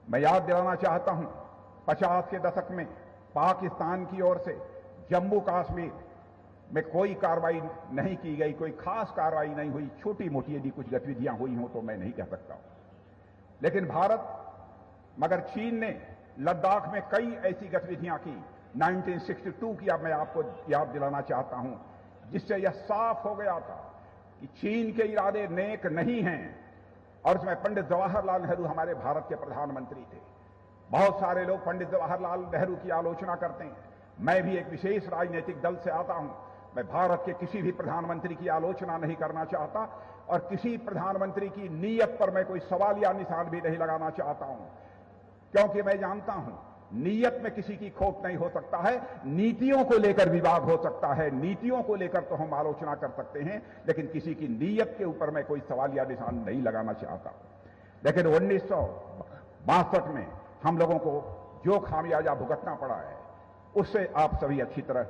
मैं याद दिलाना चाहता हूं 50 के दशक में पाकिस्तान की ओर से जम्मू कश्मीर में कोई कार्रवाई नहीं की गई, कोई खास कार्रवाई नहीं हुई, छोटी मोटी यदि कुछ गतिविधियां हुई हों तो मैं नहीं कह सकता हूं। लेकिन मगर चीन ने लद्दाख में कई ऐसी गतिविधियां की 1962 की, अब मैं आपको याद दिलाना चाहता हूं, जिससे यह साफ हो गया था कि चीन के इरादे नेक नहीं हैं। और उसमें पंडित जवाहरलाल नेहरू हमारे भारत के प्रधानमंत्री थे। बहुत सारे लोग पंडित जवाहरलाल नेहरू की आलोचना करते हैं। मैं भी एक विशेष राजनीतिक दल से आता हूं। मैं भारत के किसी भी प्रधानमंत्री की आलोचना नहीं करना चाहता और किसी प्रधानमंत्री की नीयत पर मैं कोई सवालिया निशान भी नहीं लगाना चाहता हूं, क्योंकि मैं जानता हूं नीयत में किसी की खोट नहीं हो सकता है। नीतियों को लेकर विवाद हो सकता है, नीतियों को लेकर तो हम आलोचना कर सकते हैं, लेकिन किसी की नीयत के ऊपर मैं कोई सवालिया निशान नहीं लगाना चाहता। लेकिन 1962 में हम लोगों को जो खामियाजा भुगतना पड़ा है उससे आप सभी अच्छी तरह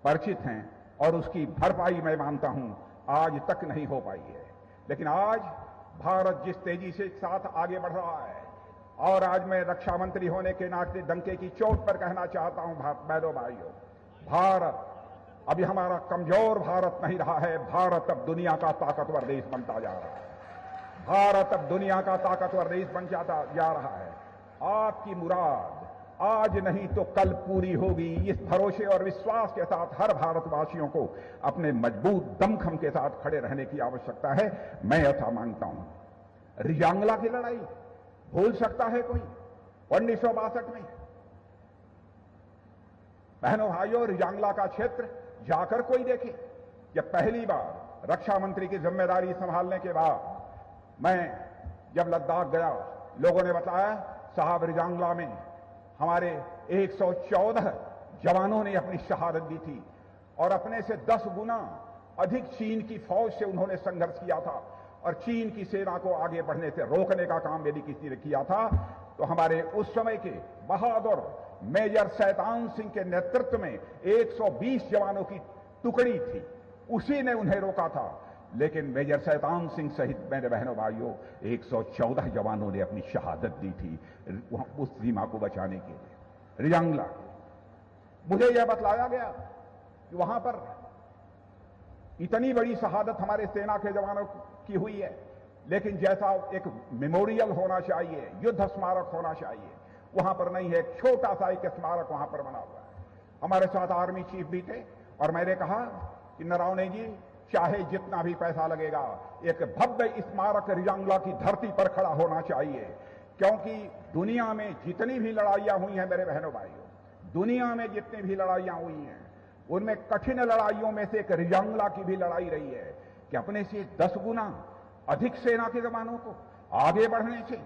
परिचित हैं और उसकी भरपाई मैं मानता हूं आज तक नहीं हो पाई है। लेकिन आज भारत जिस तेजी से साथ आगे बढ़ रहा है, और आज मैं रक्षा मंत्री होने के नाते डंके की चोट पर कहना चाहता हूं बहनों भाइयों, भारत अभी हमारा कमजोर भारत नहीं रहा है। भारत अब दुनिया का ताकतवर देश बनता जा रहा है। भारत अब दुनिया का ताकतवर देश बन जाता जा रहा है। आपकी मुराद आज नहीं तो कल पूरी होगी, इस भरोसे और विश्वास के साथ हर भारतवासियों को अपने मजबूत दमखम के साथ खड़े रहने की आवश्यकता है। मैं ऐसा मानता हूं। रियांगला की लड़ाई भूल सकता है कोई? 1962 में बहनों भाइयों, रियांगला का क्षेत्र जाकर कोई देखे। जब पहली बार रक्षा मंत्री की जिम्मेदारी संभालने के बाद मैं जब लद्दाख गया, लोगों ने बताया साहब रियांगला में हमारे 114 जवानों ने अपनी शहादत दी थी और अपने से 10 गुना अधिक चीन की फौज से उन्होंने संघर्ष किया था और चीन की सेना को आगे बढ़ने से रोकने का काम यदि किसी ने किया था तो हमारे उस समय के बहादुर मेजर शैतान सिंह के नेतृत्व में 120 जवानों की टुकड़ी थी, उसी ने उन्हें रोका था। लेकिन मेजर शैतान सिंह सहित मेरे बहनों भाइयों 114 जवानों ने अपनी शहादत दी थी उस सीमा को बचाने के लिए। रियांगला मुझे यह बतलाया गया कि वहां पर इतनी बड़ी शहादत हमारे सेना के जवानों की हुई है, लेकिन जैसा एक मेमोरियल होना चाहिए, युद्ध स्मारक होना चाहिए, वहां पर नहीं है। एक छोटा सा एक स्मारक वहां पर बना हुआ है। हमारे साथ आर्मी चीफ भी थे और मैंने कहा कि नरवणे जी, चाहे जितना भी पैसा लगेगा, एक भव्य स्मारक रियांगला की धरती पर खड़ा होना चाहिए, क्योंकि दुनिया में जितनी भी लड़ाइयां हुई हैं मेरे बहनों भाइयों, दुनिया में जितनी भी लड़ाइयां हुई हैं उनमें कठिन लड़ाइयों में से एक रियांगला की भी लड़ाई रही है कि अपने से 10 गुना अधिक सेना के जवानों को आगे बढ़ने से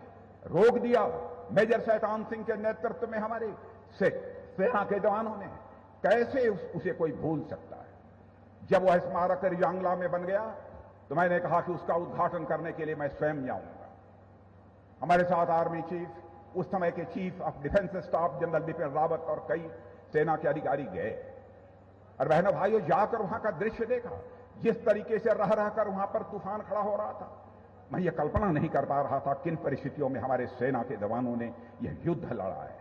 रोक दिया। मेजर शैतान सिंह के नेतृत्व में हमारे सेना के जवानों ने, कैसे उसे कोई भूल सकता है। जब वह स्मारक रियांगला में बन गया तो मैंने कहा कि उसका उद्घाटन करने के लिए मैं स्वयं जाऊंगा। हमारे साथ आर्मी चीफ, उस समय के chief of defence staff general Bipin Rawat और कई सेना के अधिकारी गए और बहनों भाइयों जाकर वहां का दृश्य देखा, जिस तरीके से रह रहकर वहां पर तूफान खड़ा हो रहा था। मैं ये कल्पना नहीं कर पा रहा था किन परिस्थितियों में हमारे सेना के जवानों ने यह युद्ध लड़ा है।